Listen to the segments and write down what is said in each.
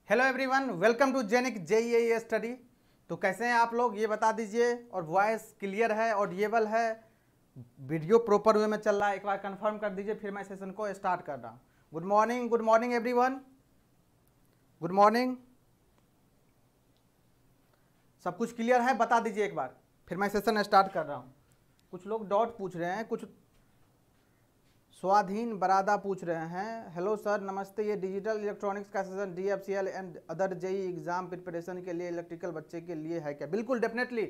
Hello everyone, welcome to जेनिक JEE study. तो कैसे हैं आप लोग, ये बता दीजिए। और वॉइस क्लियर है, ऑडिएबल है, वीडियो प्रॉपर वे में चल रहा है, एक बार कंफर्म कर दीजिए, फिर मैं सेशन को स्टार्ट कर रहा हूँ। Good morning everyone, good morning. सब कुछ क्लियर है, बता दीजिए एक बार, फिर मैं सेशन स्टार्ट कर रहा हूँ। कुछ लोग डॉट पूछ रहे हैं, कुछ स्वाधीन बरादा पूछ रहे हैं। हेलो सर, नमस्ते। ये डिजिटल इलेक्ट्रॉनिक्स का session DFCL and other JE exam preparation के लिए इलेक्ट्रिकल बच्चे के लिए है क्या? बिल्कुल, डेफिनेटली।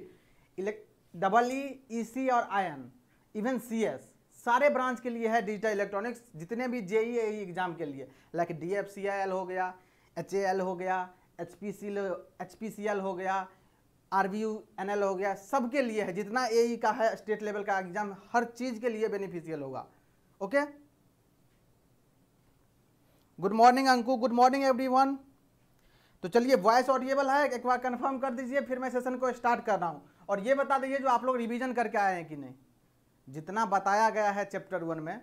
EEC और आयन, इवन CS, सारे ब्रांच के लिए है डिजिटल इलेक्ट्रॉनिक्स, जितने भी जेई एग्जाम के लिए, लाइक DFCL हो गया, HAL हो गया, HPCL हो गया, RVUNL हो गया, सबके लिए है। जितना AE का है स्टेट लेवल का एग्जाम, हर चीज के लिए बेनिफिशियल होगा। Okay, good morning Anku, good morning everyone. तो चलिए, वॉइस ऑडिएबल है, एक बार कंफर्म कर दीजिए, फिर मैं सेशन को स्टार्ट कर रहा हूं। और ये बता दीजिए, जो आप लोग रिवीजन करके आए हैं कि नहीं। जितना बताया गया है चैप्टर 1 में,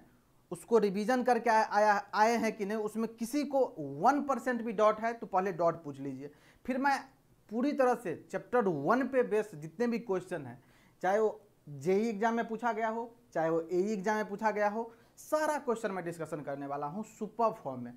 उसको रिवीजन करके आए हैं कि नहीं। उसमें किसी को 1% भी डाउट है तो पहले डाउट पूछ लीजिए, फिर मैं पूरी तरह से चैप्टर 1 पे बेस जितने भी क्वेश्चन हैं, चाहे वो जेई एग्जाम में पूछा गया हो, चाहे वो AE एग्जाम में पूछा गया हो, सारा क्वेश्चन मैं डिस्कशन करने वाला हूं सुपर फॉर्म में।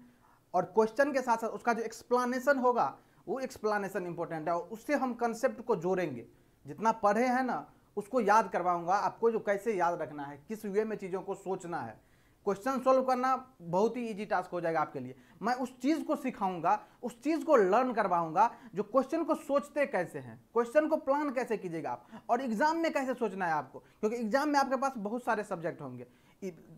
और क्वेश्चन के साथ साथ उसका जो एक्सप्लेनेशन होगा, वो एक्सप्लेनेशन इंपॉर्टेंट है, और उससे हम कंसेप्ट को जोड़ेंगे। जितना पढ़े हैं ना, उसको याद करवाऊंगा आपको, जो कैसे याद रखना है, किस वे में चीज़ों को सोचना है। क्वेश्चन सोल्व करना बहुत ही इजी टास्क हो जाएगा आपके लिए। मैं उस चीज़ को सिखाऊंगा, उस चीज़ को लर्न करवाऊंगा, जो क्वेश्चन को सोचते कैसे हैं, क्वेश्चन को प्लान कैसे कीजिएगा आप, और एग्जाम में कैसे सोचना है आपको। क्योंकि एग्जाम में आपके पास बहुत सारे सब्जेक्ट होंगे,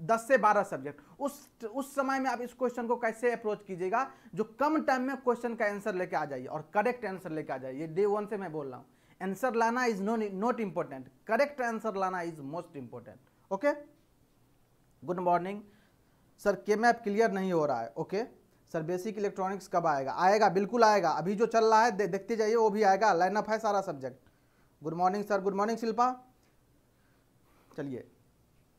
10 से 12 सब्जेक्ट। उस समय में आप इस क्वेश्चन को कैसे अप्रोच कीजिएगा, जो कम टाइम में क्वेश्चन का आंसर लेके आ जाइए, और करेक्ट आंसर लेके आ जाइए। डे 1 से मैं बोल रहा हूँ, आंसर लाना is not important, correct answer लाना is most important. Okay, good morning sir. KMAP clear नहीं हो रहा है। ओके सर, बेसिक इलेक्ट्रॉनिक्स कब आएगा? आएगा, बिल्कुल आएगा। अभी जो चल रहा है देखते जाइए, वो भी आएगा। लाइनअप है सारा subject. Good morning sir, good morning Shilpa. चलिए,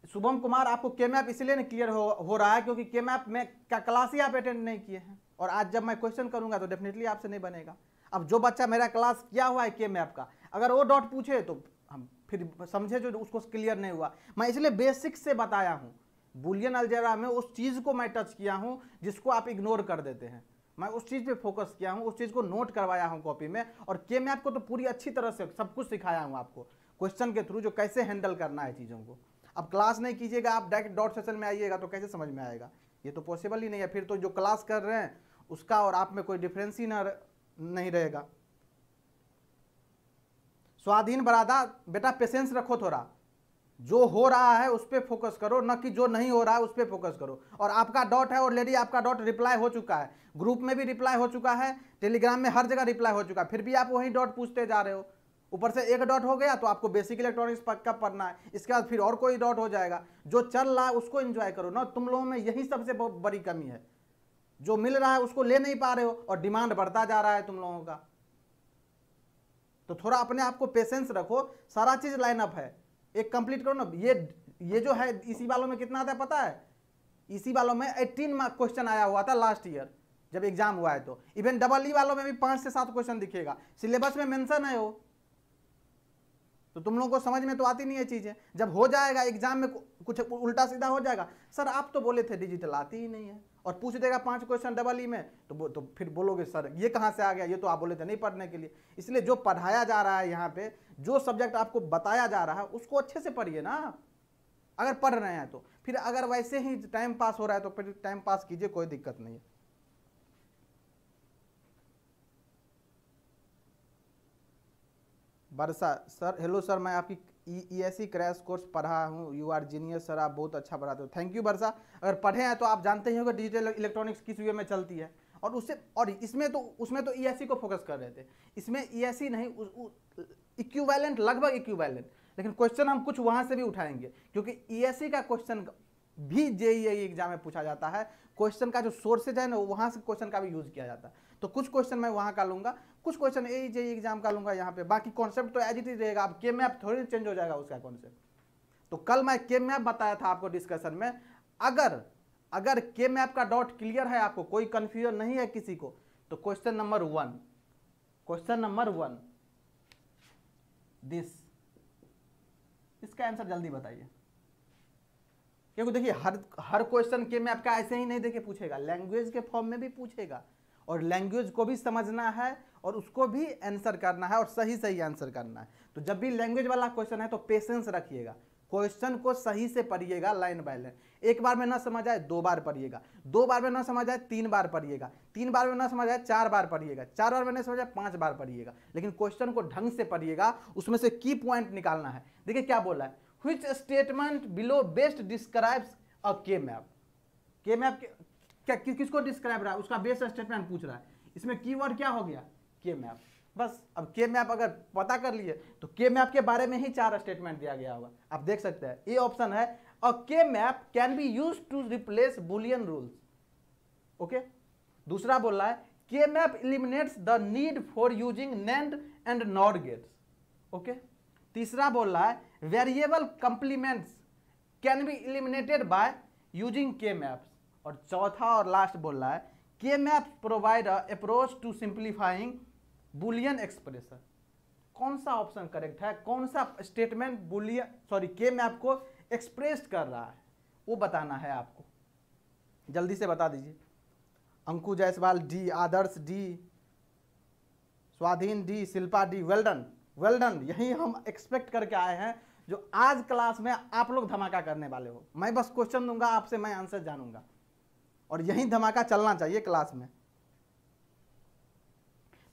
शुभम कुमार, आपको KMAP इसलिए नहीं क्लियर हो रहा है क्योंकि KMAP में का क्लास ही आप अटेंड नहीं किए हैं, और आज जब मैं क्वेश्चन करूंगा तो डेफिनेटली आपसे नहीं बनेगा। अब जो बच्चा मेरा क्लास किया हुआ है KMAP का, अगर वो डॉट पूछे तो हम फिर समझे जो उसको क्लियर नहीं हुआ। मैं इसलिए बेसिक से बताया हूँ। बुलियन अलजेब्रा में उस चीज़ को मैं टच किया हूँ जिसको आप इग्नोर कर देते हैं। मैं उस चीज़ पे फोकस किया हूँ, उस चीज़ को नोट करवाया हूँ कॉपी में, और KMAP को तो पूरी अच्छी तरह से सब कुछ सिखाया हूँ आपको क्वेश्चन के थ्रू, जो कैसे हैंडल करना है चीज़ों को। अब क्लास नहीं कीजिएगा, आप डायरेक्ट डॉट सेशन में आइएगा तो कैसे समझ में आएगा? ये तो पॉसिबल ही नहीं है। फिर तो जो क्लास कर रहे हैं उसका और आप में कोई डिफरेंस ही नहीं रहेगा। स्वाधीन बरादा, बेटा पेशेंस रखो थोड़ा। जो हो रहा है उस पर फोकस करो, न कि जो नहीं हो रहा है उस पर फोकस करो। और आपका डॉट है, ऑलरेडी आपका डॉट रिप्लाई हो चुका है, ग्रुप में भी रिप्लाई हो चुका है, टेलीग्राम में हर जगह रिप्लाई हो चुका है, फिर भी आप वही डॉट पूछते जा रहे हो। ऊपर से एक डॉट हो गया तो आपको बेसिक इलेक्ट्रॉनिक्स कब पढ़ना है, इसके बाद फिर और कोई डॉट हो जाएगा। जो चल रहा है उसको एंजॉय करो ना। तुम लोगों में यही सबसे बड़ी कमी है, जो मिल रहा है उसको ले नहीं पा रहे हो, और डिमांड बढ़ता जा रहा है तुम लोगों का। तो थोड़ा अपने आप को पेशेंस रखो, सारा चीज लाइनअप है, एक कंप्लीट करो ना। ये जो है इसी वालों में कितना आता है पता है? इसी वालों में 18 मार्क क्वेश्चन आया हुआ था लास्ट ईयर जब एग्जाम हुआ है। तो इवन EE वालों में भी 5 से 7 क्वेश्चन दिखेगा, सिलेबस में मेंशन है वो। तो तुम लोगों को समझ में तो आती नहीं है चीजें। जब हो जाएगा एग्जाम में कुछ उल्टा सीधा हो जाएगा, सर आप तो बोले थे डिजिटल आती ही नहीं है, और पूछ देगा 5 क्वेश्चन EE में, तो फिर बोलोगे सर ये कहाँ से आ गया, ये तो आप बोले थे नहीं पढ़ने के लिए। इसलिए जो पढ़ाया जा रहा है यहाँ पे, जो सब्जेक्ट आपको बताया जा रहा है, उसको अच्छे से पढ़िए ना। अगर पढ़ रहे हैं तो फिर, अगर वैसे ही टाइम पास हो रहा है तो फिर टाइम पास कीजिए, कोई दिक्कत नहीं है। वर्षा सर, हेलो सर, मैं आपकी ESE क्रैश कोर्स पढ़ा हूँ, यू आर जीनियस सर, आप बहुत अच्छा पढ़ाते हो। थैंक यू वर्षा। अगर पढ़े हैं तो आप जानते ही होंगे डिजिटल इलेक्ट्रॉनिक्स किस वे में चलती है, और इसमें तो उसमें तो ESE को फोकस कर रहे थे। इसमें ESE नहीं, इक्विवेलेंट, लगभग इक्विवेलेंट, लेकिन क्वेश्चन हम कुछ वहां से भी उठाएंगे, क्योंकि ESE का क्वेश्चन भी जेईई एग्जाम में पूछा जाता है। क्वेश्चन का जो सोर्सेज है ना, वहां से क्वेश्चन का भी यूज किया जाता है। तो कुछ क्वेश्चन मैं वहां का लूंगा, कुछ क्वेश्चन जेईई एग्जाम का लूंगा यहाँ पे। बाकी कॉन्सेप्ट तो एज इट इज रहेगा। अब KMAP थोड़ी चेंज हो जाएगा उसका कॉन्सेप्ट। तो कल मैं KMAP बताया था आपको डिस्कशन में। अगर KMAP का डाउट क्लियर है, आपको कोई कंफ्यूजन नहीं है किसी को, तो क्वेश्चन नंबर 1 दिस, इसका आंसर जल्दी बताइए, क्योंकि देखिए हर क्वेश्चन के में आपका ऐसे ही नहीं देके पूछेगा, लैंग्वेज के फॉर्म में भी पूछेगा, और लैंग्वेज को भी समझना है और उसको भी आंसर करना है और सही सही आंसर करना है। तो जब भी लैंग्वेज वाला क्वेश्चन है तो पेशेंस रखिएगा, क्वेश्चन को सही से पढ़िएगा लाइन बाय लाइन। एक बार में ना समझ आए 2 बार पढ़िएगा, 2 बार में ना समझ आए 3 बार पढ़िएगा, 3 बार में ना समझ आए 4 बार पढ़िएगा, 4 बार में ना समझ आए 5 बार पढ़िएगा, लेकिन क्वेश्चन को ढंग से पढ़िएगा, उसमें से की पॉइंट निकालना है। देखिए क्या बोला है, which statement below best describes a K map. के मैप क्या किसको डिस्क्राइब रहा है, उसका बेस्ट स्टेटमेंट पूछ रहा है। इसमें कीवर्ड क्या हो गया, के मैप। बस अब के मैप अगर पता कर लिए तो के मैप के बारे में ही 4 स्टेटमेंट दिया गया होगा। आप देख सकते हैं ये ऑप्शन है, a K map can be used to replace Boolean rules. Okay, दूसरा बोल रहा है K map eliminates the need for using NAND and NOR gates. Okay, तीसरा बोल रहा है variable complements can be eliminated by using K maps. और चौथा और लास्ट बोल रहा है K maps provide a approach to simplifying Boolean expression. कौन सा ऑप्शन करेक्ट है, कौन सा स्टेटमेंट के मैप को एक्सप्रेस कर रहा है, वो बताना है आपको। जल्दी से बता दीजिए। अंकु जायसवाल डी, आदर्श डी, स्वाधीन D, Shilpa D. Well done, यही हम एक्सपेक्ट करके आए हैं जो आज क्लास में आप लोग धमाका करने वाले हो। मैं बस क्वेश्चन दूंगा आपसे, मैं आंसर जानूंगा, और यही धमाका चलना चाहिए क्लास में।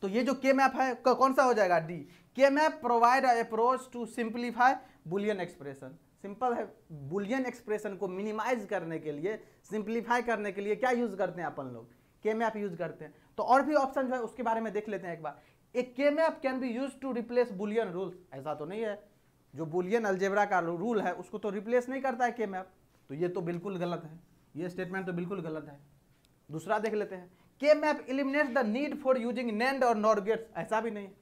तो ये जो के मैप है कौन सा हो जाएगा, D. K map provide approach to simplify boolean expression. Simple है, बुलियन एक्सप्रेशन को मिनिमाइज करने के लिए, सिंप्लीफाई करने के लिए क्या यूज करते हैं अपन लोग, के मैप यूज करते हैं। तो और भी ऑप्शन जो है उसके बारे में देख लेते हैं एक बार। एक K map can be use to replace Boolean rules, ऐसा तो नहीं है, जो बुलियन अलजेब्रा का रूल है उसको तो रिप्लेस नहीं करता है के मैप, तो ये तो बिल्कुल गलत है, ये स्टेटमेंट तो बिल्कुल गलत है। दूसरा देख लेते हैं, के map eliminates the need for using NAND और नॉर गेट्स, ऐसा भी नहीं है।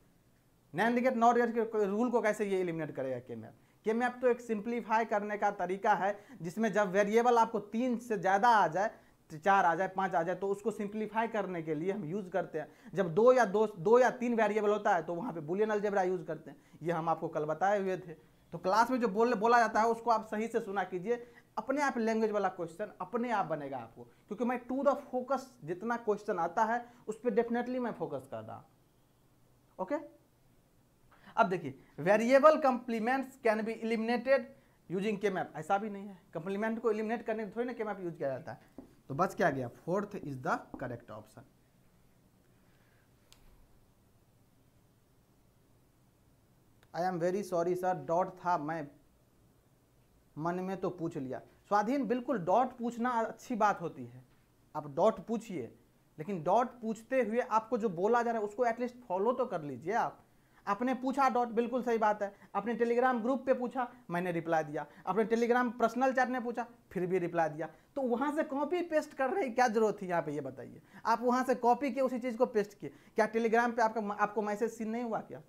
नैंड गेट नॉर गेट के रूल को कैसे ये एलिमिनेट करेगा के मैप। के मैप तो एक सिंप्लीफाई करने का तरीका है, जिसमें जब वेरिएबल आपको 3 से ज़्यादा आ जाए, 4 आ जाए, 5 आ जाए, तो उसको सिंप्लीफाई करने के लिए हम यूज़ करते हैं। जब 2 या 3 वेरिएबल होता है तो वहाँ पे बुलियन अलजेब्रा यूज़ करते हैं। ये हम आपको कल बताए हुए थे। तो क्लास में जो बोला जाता है उसको आप सही से सुना कीजिए, अपने आप लैंग्वेज वाला क्वेश्चन अपने आप बनेगा आपको, क्योंकि मैं टू द फोकस जितना क्वेश्चन आता है उस पर डेफिनेटली मैं फोकस कर रहा। ओके, अब देखिए, variable complements can be eliminated using K map, ऐसा भी नहीं है। कंप्लीमेंट को एलिमिनेट करने के थोड़ी ना के मैप यूज किया जाता है। तो बच क्या गया, 4th is the correct option. I am very sorry sir, dot था, मैं मन में तो पूछ लिया। स्वाधीन, बिल्कुल डॉट पूछना अच्छी बात होती है, आप डॉट पूछिए, लेकिन डॉट पूछते हुए आपको जो बोला जा रहा है उसको एटलीस्ट फॉलो तो कर लीजिए। आपने पूछा डॉट, बिल्कुल सही बात है। आपने टेलीग्राम ग्रुप पे पूछा, मैंने रिप्लाई दिया। आपने टेलीग्राम पर्सनल चैट में पूछा, फिर भी रिप्लाई दिया। तो वहाँ से कॉपी पेस्ट कर रहे हैं, क्या जरूरत थी यहाँ पे, ये बताइए। आप वहाँ से कॉपी किए, उसी चीज़ को पेस्ट किए, क्या टेलीग्राम पे आपको मैसेज सीन नहीं हुआ क्या?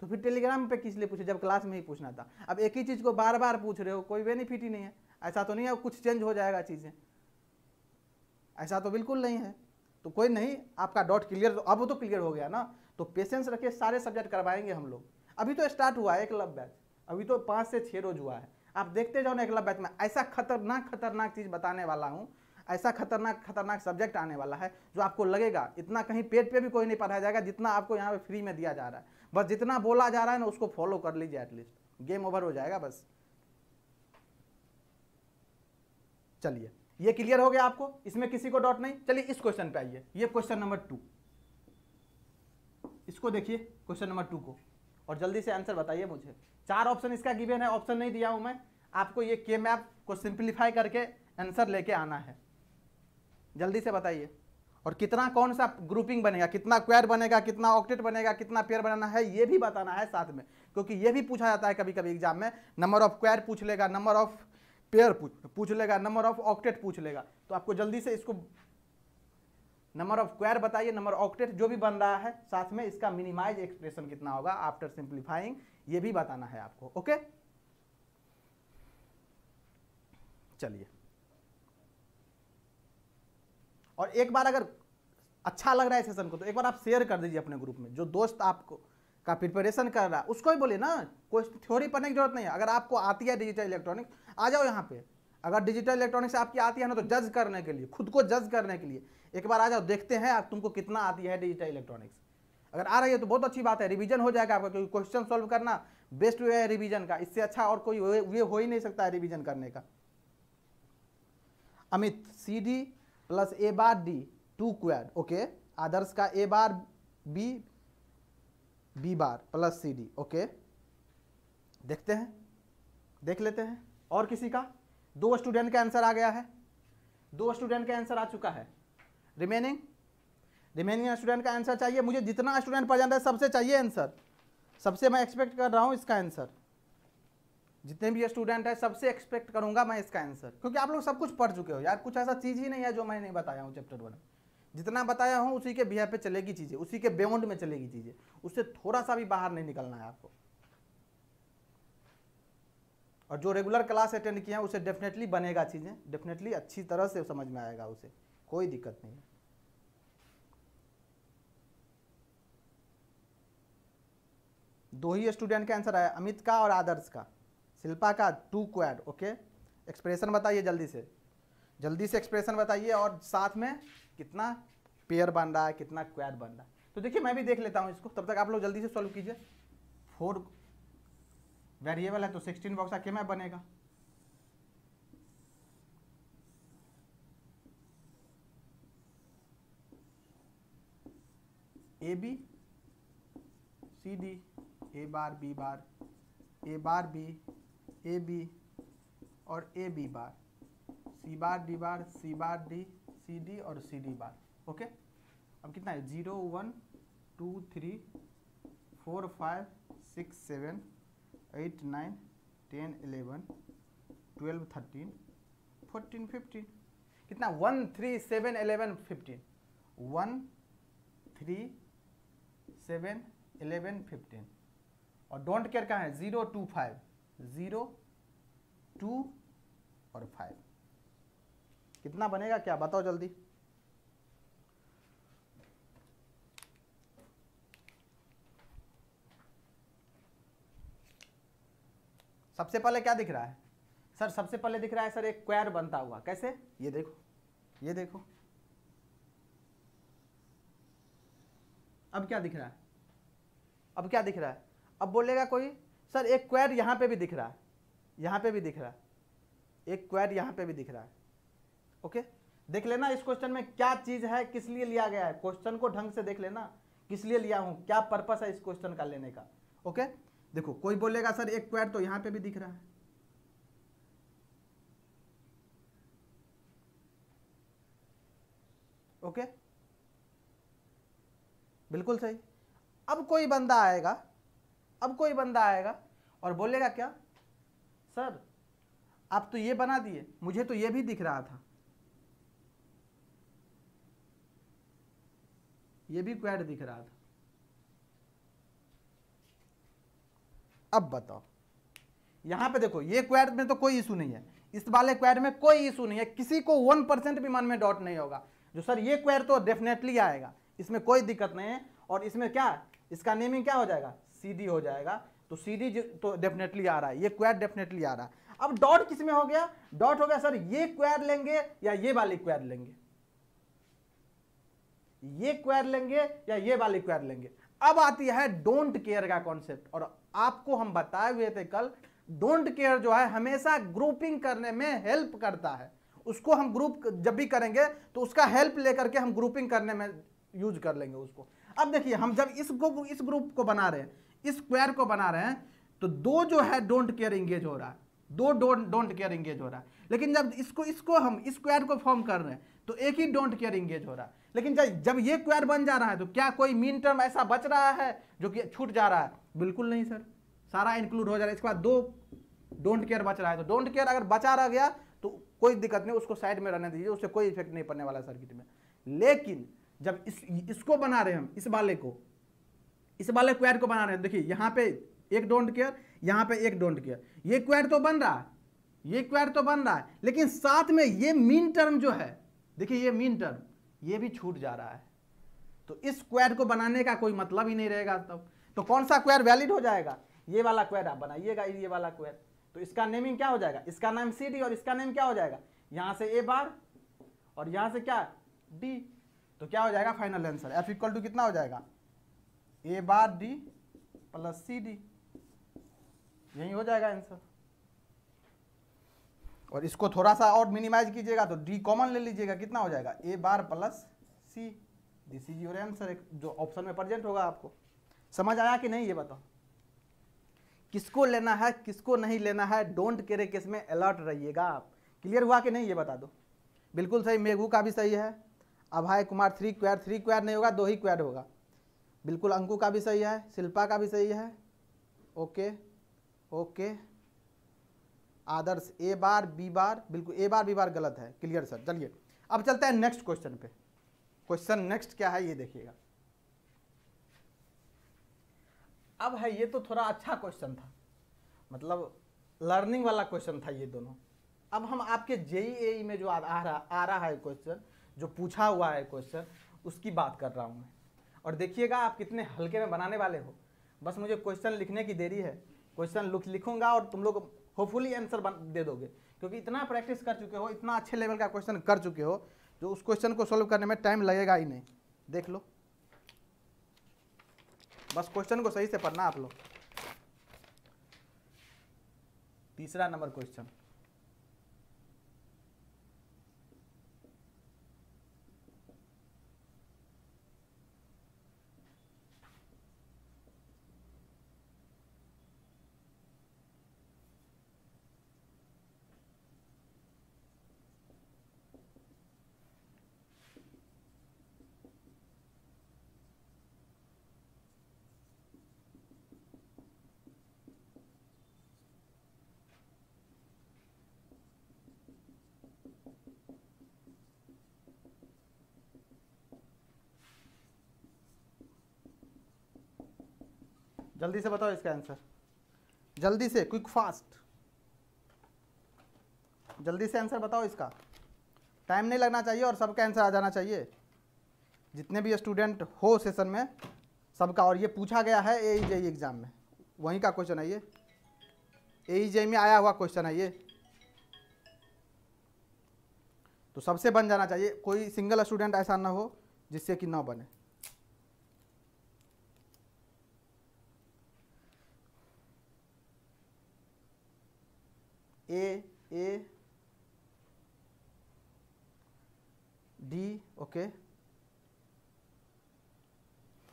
तो फिर टेलीग्राम पे किस लिए पूछे जब क्लास में ही पूछना था? अब एक ही चीज़ को बार बार पूछ रहे हो, कोई बेनिफिट ही नहीं है। ऐसा तो नहीं है कुछ चेंज हो जाएगा चीज़ें, ऐसा तो बिल्कुल नहीं है। तो कोई नहीं, आपका डॉट क्लियर, अब तो क्लियर हो गया ना। तो पेशेंस रखिए, सारे सब्जेक्ट करवाएंगे हम लोग। अभी तो स्टार्ट हुआ है एकलव्य बैच, अभी तो 5 से 6 रोज हुआ है। आप देखते जाओ ना एकलव्य बैच में, ऐसा खतरनाक चीज़ बताने वाला हूँ, ऐसा खतरनाक सब्जेक्ट आने वाला है जो आपको लगेगा इतना कहीं पेड पे भी कोई नहीं पढ़ाया जाएगा जितना आपको यहाँ पे फ्री में दिया जा रहा है। बस जितना बोला जा रहा है ना उसको फॉलो कर लीजिए, एटलीस्ट गेम ओवर हो जाएगा बस। चलिए, ये क्लियर हो गया आपको, इसमें किसी को डाउट नहीं। चलिए इस क्वेश्चन पे आइए, ये क्वेश्चन नंबर 2, इसको देखिए क्वेश्चन नंबर 2 को, और जल्दी से आंसर बताइए मुझे। 4 ऑप्शन इसका गिवन है, ऑप्शन नहीं दिया हूं मैं आपको। ये के मैप को सिंप्लीफाई करके आंसर लेके आना है, जल्दी से बताइए। और कितना, कौन सा ग्रुपिंग बनेगा, कितना क्वेर बनेगा, कितना ऑक्टेट बनेगा, कितना पेयर बनाना है, ये भी बताना है साथ में, क्योंकि ये भी पूछा जाता है कभी कभी एग्जाम में। नंबर ऑफ क्वेर पूछ लेगा, नंबर ऑफ पेयर पूछ लेगा, नंबर ऑफ ऑक्टेट पूछ लेगा। तो आपको जल्दी से इसको नंबर ऑफ क्वेर बताइए, नंबर ऑक्टेट जो भी बन रहा है, साथ में इसका मिनिमाइज एक्सप्रेशन कितना होगा आफ्टर सिंप्लीफाइंग, ये भी बताना है आपको। ओके, चलिए। और एक बार अगर अच्छा लग रहा है सेशन को तो एक बार आप शेयर कर दीजिए अपने ग्रुप में। जो दोस्त आपको का प्रिपरेशन कर रहा है उसको ही बोलिए ना, कोई थ्योरी पढ़ने की जरूरत नहीं है। अगर आपको आती है डिजिटल इलेक्ट्रॉनिक्स, आ जाओ यहाँ पे। अगर डिजिटल इलेक्ट्रॉनिक्स आपकी आती है ना, तो जज करने के लिए, खुद को जज करने के लिए एक बार आ जाओ, देखते हैं आप तुमको कितना आती है डिजिटल इलेक्ट्रॉनिक्स। अगर आ रही है तो बहुत अच्छी बात है, रिवीजन हो जाएगा आपका, क्योंकि क्वेश्चन सॉल्व करना बेस्ट वे है रिवीजन का। इससे अच्छा और कोई वे हो ही नहीं सकता है रिवीजन करने का। Amit, C D plus A bar D 2 square, okay. Adarsh का A bar B B bar plus C D, okay. देखते हैं, देख लेते हैं। और किसी का? 2 स्टूडेंट का आंसर आ गया है, 2 स्टूडेंट का आंसर आ चुका है। रिमेनिंग स्टूडेंट का आंसर चाहिए मुझे। जितना स्टूडेंट प्रेजेंट है सबसे चाहिए आंसर, सबसे मैं एक्सपेक्ट कर रहा हूं इसका आंसर। जितने भी स्टूडेंट है सबसे एक्सपेक्ट करूंगा मैं इसका आंसर, क्योंकि आप लोग सब कुछ पढ़ चुके हो यार। कुछ ऐसा चीज़ ही नहीं है जो मैं नहीं बताया हूँ चैप्टर 1। जितना बताया हूँ उसी के बिहेव पे चलेगी चीज़ें, उसी के बियॉन्ड में चलेगी चीज़ें, उससे थोड़ा सा भी बाहर नहीं निकलना है आपको। और जो रेगुलर क्लास अटेंड किया है उसे डेफिनेटली बनेगा, चीज़ें डेफिनेटली अच्छी तरह से समझ में आएगा, उसे कोई दिक्कत नहीं है। दो ही स्टूडेंट का आंसर आया, अमित का और आदर्श का। शिल्पा का 2 स्क्वायर, ओके। एक्सप्रेशन बताइए जल्दी से, जल्दी से एक्सप्रेशन बताइए, और साथ में कितना पेयर बन रहा है, कितना स्क्वायर बन रहा है। तो देखिए मैं भी देख लेता हूँ इसको, तब तक आप लोग जल्दी से सॉल्व कीजिए। 4 वेरिएबल है तो 16 बॉक्स आके में बनेगा। A B C D, A bar B bar, A bar B, A B और A B bar, C bar D bar, C bar D, C D और सी डी बार, ओके। अब कितना है? 0 1 2 3 4 5 6 7 8 9 10 11 12 13 14 15, कितना? 1 3 7 11 15, 1 3 7 11 15। और डोंट केयर कहाँ है? 0 2 5, 0 2 और 5। कितना बनेगा क्या बताओ जल्दी। सबसे पहले क्या दिख रहा है सर? सबसे पहले दिख रहा है सर एक स्क्वायर बनता हुआ। कैसे? ये देखो, ये देखो। अब क्या दिख रहा है? अब क्या दिख रहा है? अब बोलेगा कोई सर एक स्क्वायर यहां पे भी दिख रहा है, यहां पे भी दिख रहा है, एक स्क्वायर यहां पे भी दिख रहा है, ओके। देख लेना इस क्वेश्चन में क्या चीज है, किस लिए लिया गया है। क्वेश्चन को ढंग से देख लेना, किस लिए लिया हूं, क्या पर्पस है इस क्वेश्चन का लेने का, ओके। देखो कोई बोलेगा सर एक स्क्वायर तो यहां पे भी दिख रहा है, ओके, बिल्कुल सही। अब कोई बंदा आएगा, अब कोई बंदा आएगा और बोलेगा क्या सर आप तो ये बना दिए, मुझे तो ये भी दिख रहा था, ये भी स्क्वायर दिख रहा था। अब बताओ यहां पे देखो, ये स्क्वायर में तो कोई इशू नहीं है, इस वाले स्क्वायर में कोई इशू नहीं है, किसी को 1% भी मन में डाउट नहीं होगा जो सर ये स्क्वायर तो डेफिनेटली आएगा, इसमें कोई दिक्कत नहीं है। और इसमें क्या, इसका नेमिंग क्या हो जाएगा? सीडी हो जाएगा। तो सीडी तो डेफिनेटली आ रहा है, ये स्क्वायर डेफिनेटली आ रहा है। अब डॉट किस में हो गया? डॉट हो गया सर ये स्क्वायर लेंगे या ये वाली स्क्वायर लेंगे, ये स्क्वायर लेंगे या ये वाली स्क्वायर लेंगे। अब आती है डोंट केयर का कॉन्सेप्ट, और आपको हम बताए हुए थे कल, डोंट केयर जो है हमेशा ग्रुपिंग करने में हेल्प करता है। उसको हम ग्रुप जब भी करेंगे तो उसका हेल्प लेकर के हम ग्रुपिंग करने में यूज कर लेंगे उसको। अब देखिए हम जब इस ग्रुप को बना रहे हैं, इस स्क्वायर को बना रहे हैं, तो 2 जो है डोंट केयर इंगेज हो रहा है, 2 डोंट केयर इंगेज हो रहा है। लेकिन जब इसको हम इस स्क्वायर को फॉर्म कर रहे हैं तो एक ही डोंट केयर इंगेज हो रहा है। लेकिन जब ये स्क्वायर बन जा रहा है तो क्या कोई मीन टर्म ऐसा बच रहा है जो कि छूट जा रहा है? बिल्कुल नहीं सर, सारा इंक्लूड हो जा रहा है। इसके बाद 2 डोंट केयर बच रहा है, तो डोंट केयर अगर बचा रह गया तो कोई दिक्कत नहीं, उसको साइड में रहने दीजिए, उससे कोई इफेक्ट नहीं पड़ने वाला सर्किट में। लेकिन जब इसको बना रहे हैं हम, इस वाले स्क्वायर को बना रहे हैं, देखिए यहाँ पे एक डोंट केयर, यहाँ पे एक डोंट केयर, ये स्क्वायर तो बन रहा है, ये स्क्वायर तो बन रहा है, लेकिन साथ में ये मीन टर्म जो है, देखिए ये मीन टर्म ये भी छूट जा रहा है। तो इस स्क्वायर को बनाने का कोई मतलब ही नहीं रहेगा तब। तो कौन सा स्क्वायर वैलिड हो जाएगा? ये वाला स्क्वायर आप बनाइएगा, ये वाला स्क्वायर। तो इसका नेमिंग क्या हो जाएगा? इसका नाम सी डी और इसका नेम क्या हो जाएगा? यहां से ए बार और यहां से क्या डी। तो क्या हो जाएगा final answer? F equal to कितना हो जाएगा? A bar D plus C D, यही हो जाएगा आंसर। और इसको थोड़ा सा और मिनिमाइज कीजिएगा तो डी कॉमन ले लीजिएगा, कितना हो जाएगा? A bar plus C, this is your answer, जो ऑप्शन में प्रेजेंट होगा। आपको समझ आया कि नहीं ये बताओ? किसको लेना है किसको नहीं लेना है, डोंट केयर केस में अलर्ट रहिएगा आप। क्लियर हुआ कि नहीं ये बता दो। बिल्कुल सही, मेघू का भी सही है। अभय कुमार 3 स्क्वायर नहीं होगा, 2 ही स्क्वायर होगा। बिल्कुल अंकु का भी सही है, शिल्पा का भी सही है। ओके ओके, आदर्श ए बार बी बार, बिल्कुल ए बार बी बार गलत है। Clear sir. चलिए अब चलते हैं नेक्स्ट क्वेश्चन पे। क्वेश्चन नेक्स्ट क्या है ये देखिएगा। अब है ये तो थोड़ा अच्छा क्वेश्चन था, मतलब लर्निंग वाला क्वेश्चन था ये दोनों। अब हम आपके जेईई में जो आ रहा है क्वेश्चन, जो पूछा हुआ है क्वेश्चन, उसकी बात कर रहा हूँ मैं। और देखिएगा आप कितने हल्के में बनाने वाले हो। बस मुझे क्वेश्चन लिखने की देरी है, क्वेश्चन लिखूंगा और तुम लोग होपफुली आंसर दे दोगे, क्योंकि इतना प्रैक्टिस कर चुके हो, इतना अच्छे लेवल का क्वेश्चन कर चुके हो, जो उस क्वेश्चन को सॉल्व करने में टाइम लगेगा ही नहीं। देख लो, बस क्वेश्चन को सही से पढ़ना आप लोग। तीसरा नंबर क्वेश्चन, जल्दी से बताओ इसका आंसर, जल्दी से, क्विक फास्ट, जल्दी से आंसर बताओ इसका। टाइम नहीं लगना चाहिए और सबका आंसर आ जाना चाहिए, जितने भी स्टूडेंट हो सेशन में सबका। और ये पूछा गया है एईजेई एग्जाम में, वहीं का क्वेश्चन है ये, एईजेई में आया हुआ क्वेश्चन है ये। तो सबसे बन जाना चाहिए, कोई सिंगल स्टूडेंट ऐसा ना हो जिससे कि ना बने। A D, okay.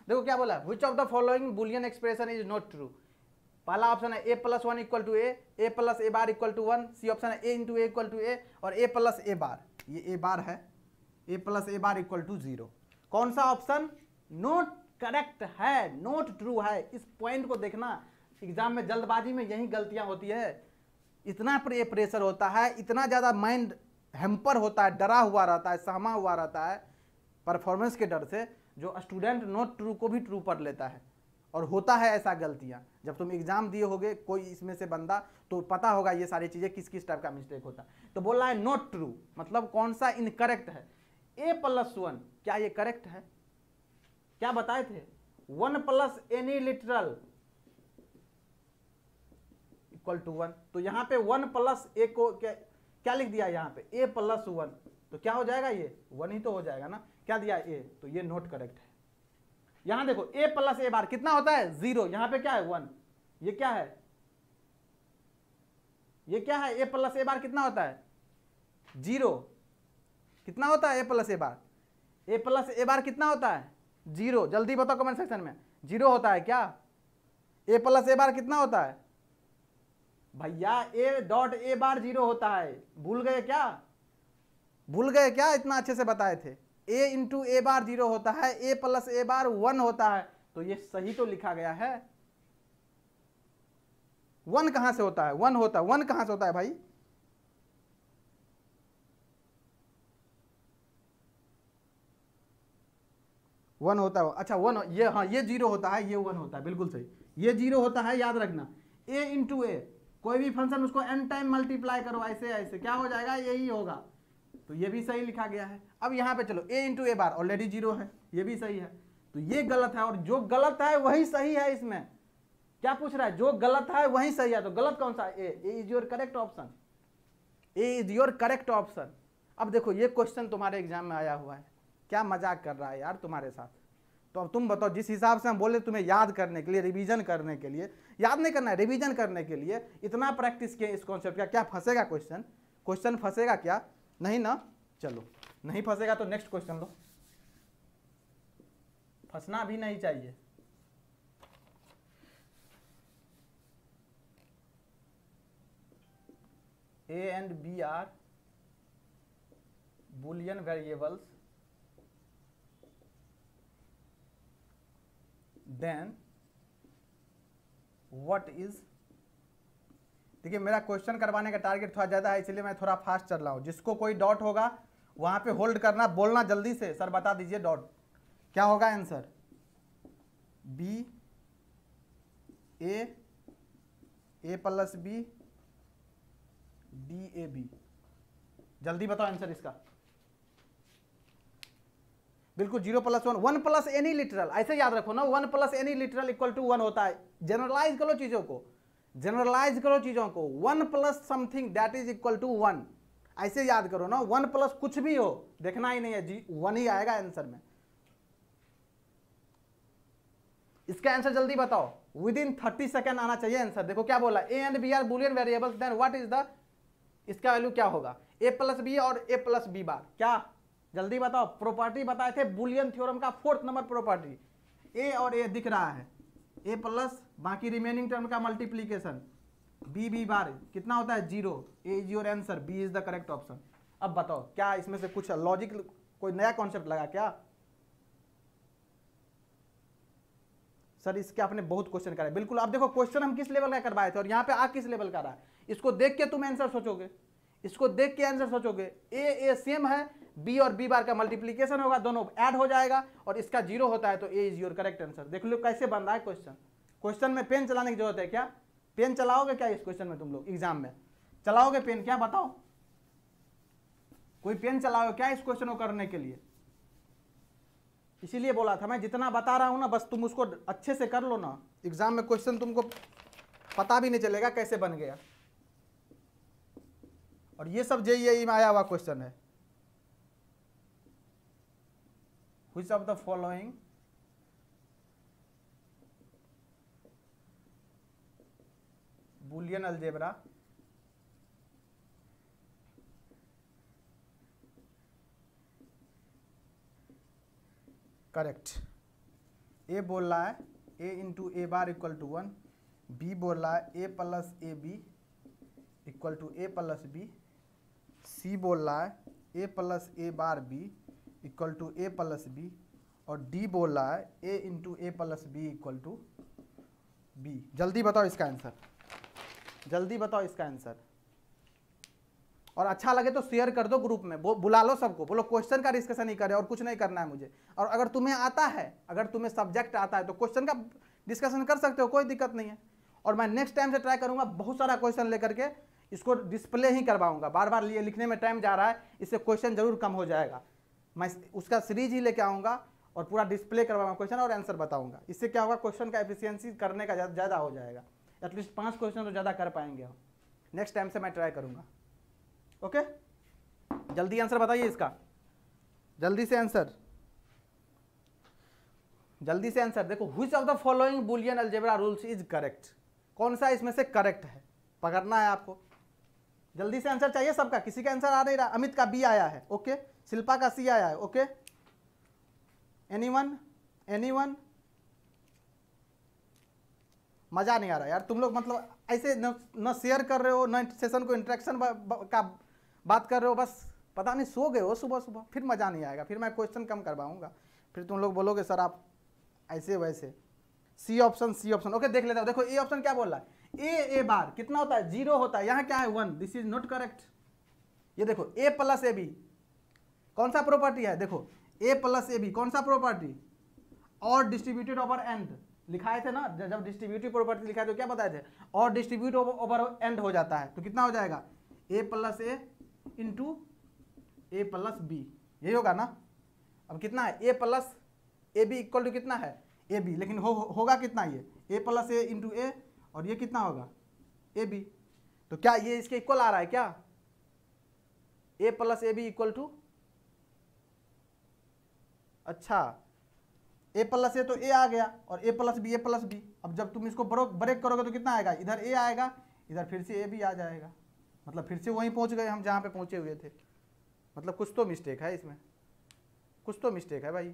देखो क्या बोला, which of the following Boolean expression is not true. पहला ऑप्शन है A plus 1 equal to A plus A bar equal to 1। C option है A into A equal to A और A plus A bar, ये A bar है, A plus A bar equal to 0। कौन सा option not correct है, not true है? इस point को देखना, एग्जाम में जल्दबाजी में यही गलतियां होती है। इतना प्रेशर होता है, इतना ज़्यादा माइंड हैम्पर होता है, डरा हुआ रहता है, सहमा हुआ रहता है परफॉर्मेंस के डर से, जो स्टूडेंट नॉट ट्रू को भी ट्रू पढ़ लेता है। और होता है ऐसा गलतियां, जब तुम एग्जाम दिए होगे कोई इसमें से बंदा, तो पता होगा ये सारी चीज़ें किस किस टाइप का मिस्टेक होता है। तो बोल रहा है नॉट ट्रू, मतलब कौन सा इनकरेक्ट है? ए प्लस 1, क्या ये करेक्ट है? क्या बताए थे? 1 plus any literal equal to 1। तो यहाँ पे 1 प्लस ए को क्या लिख दिया यहाँ पे? ए प्लस 1, तो क्या हो जाएगा? ये 1 ही तो हो जाएगा ना। क्या दिया? ए, तो ये नोट करेक्ट है। यहाँ देखो ए प्लस ए बार कितना होता है? 0। यहाँ पे क्या है? 1। ये क्या है? ये क्या है? ए प्लस ए बार कितना होता है? 0। कितना होता है A plus A bar? A plus A बार कितना होता है? 0। जल्दी बताओ कमेंट सेक्शन में, 0 होता है क्या? ए प्लस ए बार कितना होता है भैया? ए डॉट ए बार 0 होता है। भूल गए क्या? भूल गए क्या? इतना अच्छे से बताए थे। ए इंटू ए बार 0 होता है, ए प्लस ए बार 1 होता है। तो ये सही तो लिखा गया है। 1 कहां से होता है? 1 होता है। 1 कहां से होता है भाई? वन होता है। अच्छा 1, ये हाँ ये 0 होता है, ये 1 होता है। बिल्कुल सही, ये 0 होता है, याद रखना। ए इंटू ए, कोई भी फंक्शन उसको n टाइम मल्टीप्लाई करो, ऐसे ऐसे क्या हो जाएगा? यही होगा। तो ये भी सही लिखा गया है। अब यहाँ पे चलो, ए इंटू ए बार ऑलरेडी 0 है, ये भी सही है। तो ये गलत है, और जो गलत है वही सही है। इसमें क्या पूछ रहा है, जो गलत है वही सही है, तो गलत कौन सा, A is your correct option, A is your correct option. अब देखो ये क्वेश्चन तुम्हारे एग्जाम में आया हुआ है, क्या मजाक कर रहा है यार तुम्हारे साथ। तो अब तुम बताओ, जिस हिसाब से हम बोले तुम्हें याद करने के लिए, रिवीजन करने के लिए, याद नहीं करना है, रिवीजन करने के लिए इतना प्रैक्टिस किए इस कॉन्सेप्ट का, क्या फंसेगा क्वेश्चन, क्वेश्चन फंसेगा क्या, नहीं ना। चलो नहीं फंसेगा तो नेक्स्ट क्वेश्चन लो, फंसना भी नहीं चाहिए। A and B are Boolean variables, then what is, देखिए मेरा क्वेश्चन करवाने का टारगेट थोड़ा ज़्यादा है, इसलिए मैं थोड़ा फास्ट चल रहा हूँ। जिसको कोई डाउट होगा वहाँ पे होल्ड करना, बोलना जल्दी से, सर बता दीजिए डाउट क्या होगा answer. B A plus B D A B, जल्दी बताओ आंसर इसका। बिल्कुल 0 + 1, 1 + एनी लिटरल, ऐसे याद रखो ना, 1 + एनी लिटरल इक्वल टू 1 होता है। जनरलाइज करो चीजों को, जनरलाइज करो चीजों को, 1 + something that is equal to 1, ऐसे याद करो ना। 1 + कुछ भी हो देखना ही नहीं है, जी 1 ही आएगा आंसर में। इसका आंसर जल्दी बताओ, विद इन 30 सेकेंड आना चाहिए आंसर। देखो क्या बोला, A and B are boolean variables, then what is the, इसका वैल्यू क्या होगा, ए प्लस बी और ए प्लस बी बार, क्या जल्दी बताओ। प्रॉपर्टी बताए थे बुलियन थ्योरम का 4th नंबर प्रॉपर्टी, ए और ए दिख रहा है, ए प्लस बाकी रिमेनिंग टर्म का मल्टीप्लीकेशन, बी बार कितना होता है 0, A is your answer, B is the correct option. अब बताओ क्या इसमें से कुछ लॉजिक, कोई नया कॉन्सेप्ट लगा क्या। सर इसके आपने बहुत क्वेश्चन कराए, बिल्कुल। अब देखो क्वेश्चन हम किस लेवल का करवाए थे और यहाँ पे आ किस लेवल का रहा है, इसको देख के तुम आंसर सोचोगे, इसको देख के आंसर सोचोगे। ए सेम है, बी और बी बार का मल्टीप्लीकेशन होगा, दोनों ऐड हो जाएगा और इसका 0 होता है, तो ए इज योर करेक्ट आंसर। देख लो कैसे बन रहा है क्वेश्चन। क्वेश्चन में पेन चलाने की जरूरत है क्या, पेन चलाओगे क्या इस क्वेश्चन में, तुम लोग एग्जाम में चलाओगे पेन क्या, बताओ कोई पेन चलाओगे क्या इस क्वेश्चन को करने के लिए। इसीलिए बोला था मैं, जितना बता रहा हूं ना बस तुम उसको अच्छे से कर लो ना, एग्जाम में क्वेश्चन तुमको पता भी नहीं चलेगा कैसे बन गया। और ये सब जेईई में आया हुआ क्वेश्चन है। Which of the following Boolean algebra correct. A बोल रहा है A into A bar equal to 1, B बोल रहा है A plus A B equal to A plus B, C बोल रहा है A plus A bar B equal to A plus B, और डी बोल रहा है A into A plus B equal to B. जल्दी बताओ इसका आंसर, जल्दी बताओ इसका आंसर। और अच्छा लगे तो शेयर कर दो ग्रुप में, बुला लो सबको, बोलो क्वेश्चन का डिस्कशन ही करें और कुछ नहीं करना है मुझे। और अगर तुम्हें आता है, अगर तुम्हें सब्जेक्ट आता है तो क्वेश्चन का डिस्कशन कर सकते हो, कोई दिक्कत नहीं है। और मैं नेक्स्ट टाइम से ट्राई करूंगा बहुत सारा क्वेश्चन लेकर के इसको डिस्प्ले ही करवाऊंगा, बार बार लिए लिखने में टाइम जा रहा है, इससे क्वेश्चन जरूर कम हो जाएगा। मैं उसका सीरीज ही लेके आऊँगा और पूरा डिस्प्ले करवाऊंगा क्वेश्चन और आंसर बताऊंगा। इससे क्या होगा, क्वेश्चन का एफिशिएंसी करने का ज़्यादा हो जाएगा, एटलीस्ट 5 क्वेश्चन तो ज़्यादा कर पाएंगे हम। नेक्स्ट टाइम से मैं ट्राई करूँगा। ओके जल्दी आंसर बताइए इसका, जल्दी से आंसर, जल्दी से आंसर। देखो which of the following Boolean algebra rules is correct, कौन सा इसमें से करेक्ट है, पकड़ना है आपको। जल्दी से आंसर चाहिए सबका, किसी का आंसर आ नहीं रहा। अमित का बी आया है, ओके। शिल्पा का सी आया है, ओके। एनीवन, एनीवन, मजा नहीं आ रहा यार तुम लोग, मतलब ऐसे न शेयर कर रहे हो, न सेशन को इंटरेक्शन का बात कर रहे हो, बस पता नहीं सो गए हो सुबह सुबह, फिर मज़ा नहीं आएगा, फिर मैं क्वेश्चन कम करवाऊंगा, फिर तुम लोग बोलोगे सर आप ऐसे वैसे। C option, C option, okay देख लेता हूँ। देखो ए ऑप्शन क्या बोल रहा है, ए बार कितना होता है 0 होता है, यहाँ क्या है 1, दिस इज नॉट करेक्ट। ये देखो ए प्लस ए बी कौन सा प्रॉपर्टी है, देखो ए प्लस ए बी कौन सा प्रॉपर्टी, और डिस्ट्रीब्यूटेड ओवर एंड लिखाए थे ना, जब डिस्ट्रीब्यूटिव प्रॉपर्टी लिखा है तो क्या बताए थे, और डिस्ट्रीब्यूट ओवर एंड हो जाता है, तो कितना हो जाएगा A plus A into A plus B, यही होगा ना। अब कितना है A plus A B equal to कितना है ए बी, लेकिन होगा कितना ये ए प्लस ए इंटू ए, और ये कितना होगा ए बी। तो क्या ये इसके इक्वल आ रहा है क्या, A plus A B equal to, अच्छा ए प्लस ए तो ए आ गया और A plus B A plus B. अब जब तुम इसको ब्रेक करोगे तो कितना आएगा, इधर ए आएगा, इधर फिर से ए बी आ जाएगा, मतलब फिर से वहीं पहुंच गए हम जहाँ पे पहुंचे हुए थे। मतलब कुछ तो मिस्टेक है इसमें, कुछ तो मिस्टेक है भाई।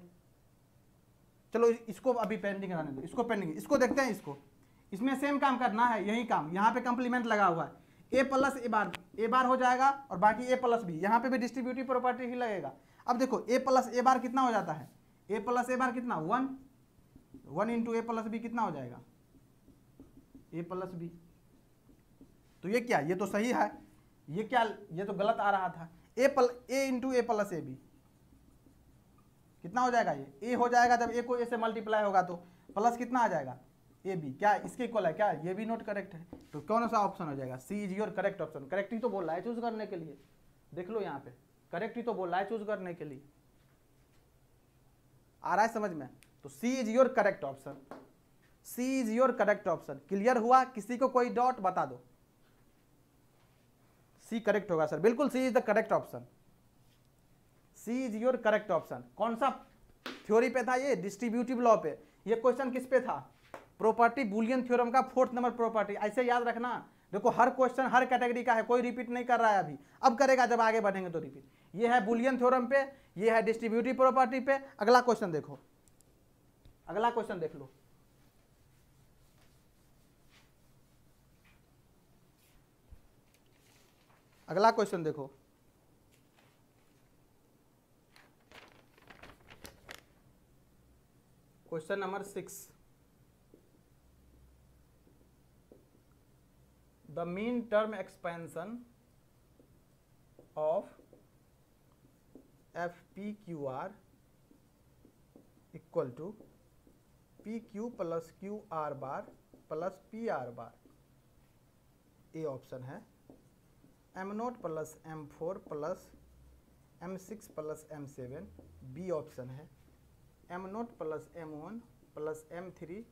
चलो इसको अभी पेंडिंग रहने दो, इसको पेंडिंग, इसको देखते हैं। इसमें सेम काम करना है, यही काम, यहाँ पे कंप्लीमेंट लगा हुआ है, ए प्लस ए बार हो जाएगा और बाकी ए प्लस बी, यहाँ पे भी डिस्ट्रीब्यूटिव प्रॉपर्टी ही लगेगा। अब देखो ए प्लस ए बार कितना हो जाता है, ए प्लस ए बार कितना 1 इंटू ए प्लस बी कितना हो जाएगा ए प्लस बी। तो ये क्या, ये तो सही है, ये क्या, ये तो गलत आ रहा था। A into A plus A B कितना हो जाएगा, ये ए हो जाएगा, जब ए को ए से मल्टीप्लाई होगा तो प्लस कितना आ जाएगा ए बी, क्या इसके इक्वल है क्या, ये भी नोट करेक्ट है। तो कौन सा ऑप्शन हो जाएगा, C is your correct option. Correct ही तो बोल रहा है चूज करने के लिए, देख लो यहाँ पे करेक्ट ही तो बोल रहा है चूज करने के लिए, आ रहा है समझ में। तो C is your correct option, C is your correct option. Clear हुआ, किसी को कोई डाउट बता दो, सी करेक्ट होगा सर, बिल्कुल C is the correct option, C is your correct option. कौन सा थ्योरी पे था ये, डिस्ट्रीब्यूटिव लॉ पे। ये क्वेश्चन किस पे था, प्रॉपर्टी बुलियन थ्योरम का 4th नंबर प्रॉपर्टी। ऐसे याद रखना, देखो हर क्वेश्चन हर कैटेगरी का है, कोई रिपीट नहीं कर रहा है अभी, अब करेगा जब आगे बढ़ेंगे तो रिपीट। ये है बुलियन थ्योरम पे, ये है डिस्ट्रीब्यूटिव प्रॉपर्टी पे। अगला क्वेश्चन देखो, अगला क्वेश्चन देख लो, अगला क्वेश्चन देखो, question number 6। The min term expansion of F P Q R equal to P Q plus Q R bar plus P R bar. A option है M naught plus M 4 plus M 6 plus M 7। B option है M naught plus M 1 plus M 3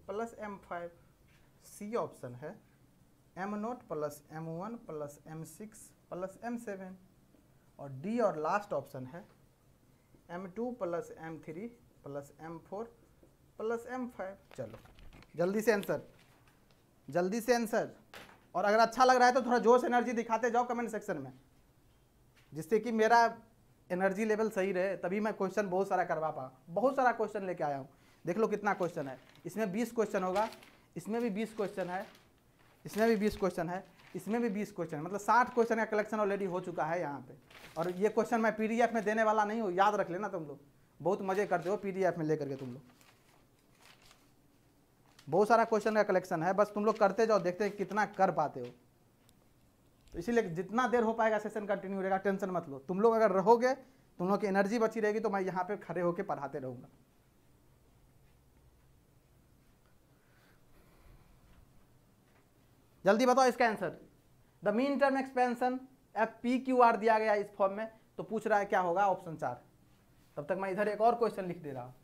plus M 5। C option है M naught plus M 1 plus M 6 plus M 7। और D और last option है M 2 plus M 3 plus M 4 plus M 5। चलो जल्दी से answer, जल्दी से आंसर। और अगर अच्छा लग रहा है तो थोड़ा जोश एनर्जी दिखाते जाओ कमेंट सेक्शन में, जिससे कि मेरा एनर्जी लेवल सही रहे, तभी मैं क्वेश्चन बहुत सारा करवा पाऊँ। बहुत सारा क्वेश्चन लेके आया हूँ, देख लो कितना क्वेश्चन है। इसमें 20 क्वेश्चन होगा, इसमें भी 20 क्वेश्चन है, इसमें भी 20 क्वेश्चन है, इसमें भी 20 क्वेश्चन है, मतलब 60 क्वेश्चन का कलेक्शन ऑलरेडी हो चुका है यहाँ पे। और ये क्वेश्चन मैं PDF में देने वाला नहीं हूँ, याद रख लेना तुम लोग, बहुत मजे करते हो PDF में लेकर के तुम लोग। बहुत सारा क्वेश्चन का कलेक्शन है, बस तुम लोग करते जाओ, देखते हैं कितना कर पाते हो। तो इसीलिए जितना देर हो पाएगा सेशन कंटिन्यू रहेगा, टेंशन मत लो। तुम लोग अगर रहोगे, तुम लोग की एनर्जी बची रहेगी, तो मैं यहाँ पे खड़े होकर पढ़ाते रहूँगा। जल्दी बताओ इसका answer. The min term expansion F P Q are दिया गया इस फॉर्म में, तो पूछ रहा है क्या होगा, ऑप्शन 4। तब तक मैं इधर एक और क्वेश्चन लिख दे रहा हूँ।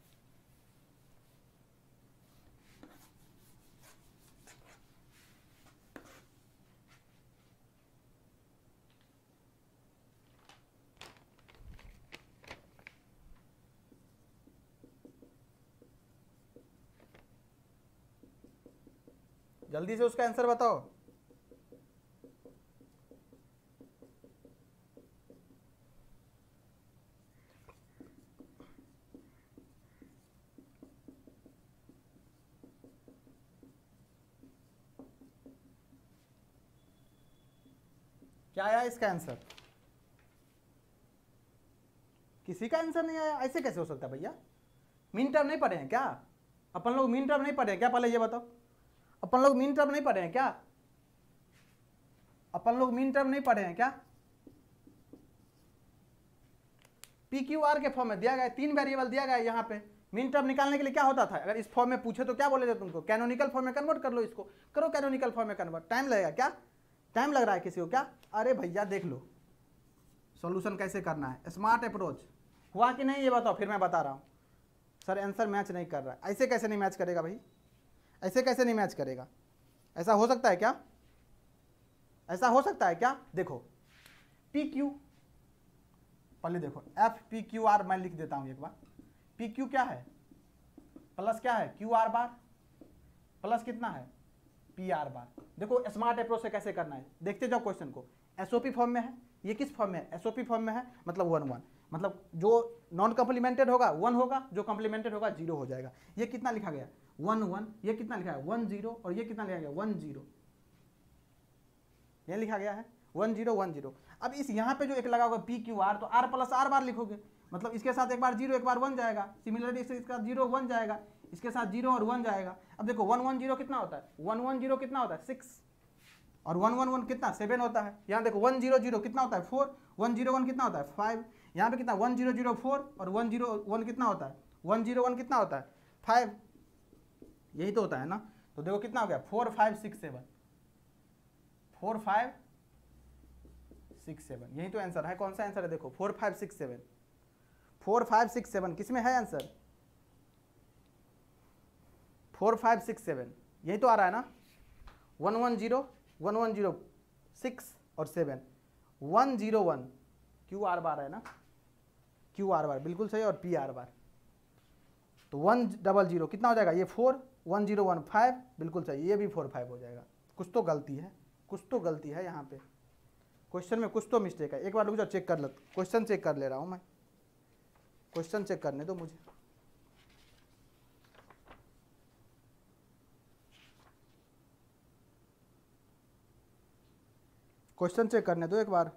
जल्दी से उसका आंसर बताओ। क्या आया इसका आंसर? किसी का आंसर नहीं आया, ऐसे कैसे हो सकता है भैया? मीन टर्म नहीं पढ़े हैं क्या अपन लोग? मीन टर्म नहीं पढ़े हैं क्या? पहले ये बताओ, अपन लोग मीन टर्म नहीं पढ़े हैं क्या? अपन लोग मीन टर्म नहीं पढ़े हैं क्या? पी क्यू आर के फॉर्म में दिया गया, 3 वेरिएबल दिया गया यहाँ पे। मीन टर्म निकालने के लिए क्या होता था? अगर इस फॉर्म में पूछे तो क्या बोले थे तुमको? कैनोनिकल फॉर्म में कन्वर्ट कर लो, इसको करो कैनोनिकल फॉर्म में कन्वर्ट। टाइम लगेगा क्या? टाइम लग रहा है किसी को क्या? अरे भैया देख लो सॉल्यूशन कैसे करना है, स्मार्ट अप्रोच। हुआ कि नहीं ये बताओ, फिर मैं बता रहा हूँ। सर आंसर मैच नहीं कर रहा है। ऐसे कैसे नहीं मैच करेगा भाई, ऐसे कैसे नहीं मैच करेगा? ऐसा हो सकता है क्या? ऐसा हो सकता है क्या? देखो पी क्यू, पहले देखो एफ पी क्यू आर मैं लिख देता हूं एक बार। पी क्यू क्या है? प्लस क्या है? क्यू आर बार प्लस कितना है? पी आर बार। देखो स्मार्ट अप्रोच से कैसे करना है देखते जाओ क्वेश्चन को। एसओपी फॉर्म में है, ये किस फॉर्म में है? एसओपी फॉर्म में है, मतलब 1 1, मतलब जो नॉन कॉम्प्लीमेंटेड होगा 1 होगा, जो कॉम्प्लीमेंटेड होगा 0 हो जाएगा। ये कितना लिखा गया? 1 1, ये कितना लिखा है? 1 0, और ये कितना लिखा गया? 1 0, ये लिखा गया है 1 0 1 0। अब इस यहाँ पे जो एक लगा होगा पी क्यू आर, तो आर प्लस आर बार लिखोगे, मतलब इसके साथ एक बार 0 एक बार 1 जाएगा, सिमिलरली इसका 0 1 जाएगा, इसके साथ 0 और 1 जाएगा। अब देखो 1 1 0 कितना होता है? 1 1 0 कितना होता है? 6, और 1 1 1 कितना? 7 होता है। यहाँ देखो 1 0 0 कितना होता है? 4, 1 0 1 कितना होता है? 5। यहाँ पे कितना? 1 0 0 4, और 1 0 1 कितना होता है? 1 0 1 कितना होता है? 5। यही तो होता है ना। तो देखो कितना हो गया? 4 5 6 7, 4 5 6 7, यही तो आंसर है। कौन सा आंसर है? देखो 4 5 6 7, 4 5 6 7 किसमें है आंसर? 4 5 6 7, यही तो आ रहा है ना। 1 1 0 1 1 0 6 और 7, 1 0 1 क्यू आर बार है ना, क्यू आर बार बिल्कुल सही, और पी आर बार। तो 1 0 0 कितना हो जाएगा? ये 4, 1 0 1 5 बिल्कुल सही, ये भी 4 5 हो जाएगा। कुछ तो गलती है, कुछ तो गलती है यहाँ पे, क्वेश्चन में कुछ तो मिस्टेक है। एक बार रुक जाओ, चेक कर लो, क्वेश्चन चेक कर ले रहा हूँ मैं, क्वेश्चन चेक करने दो मुझे। क्वेश्चन चेक करने दो एक बार।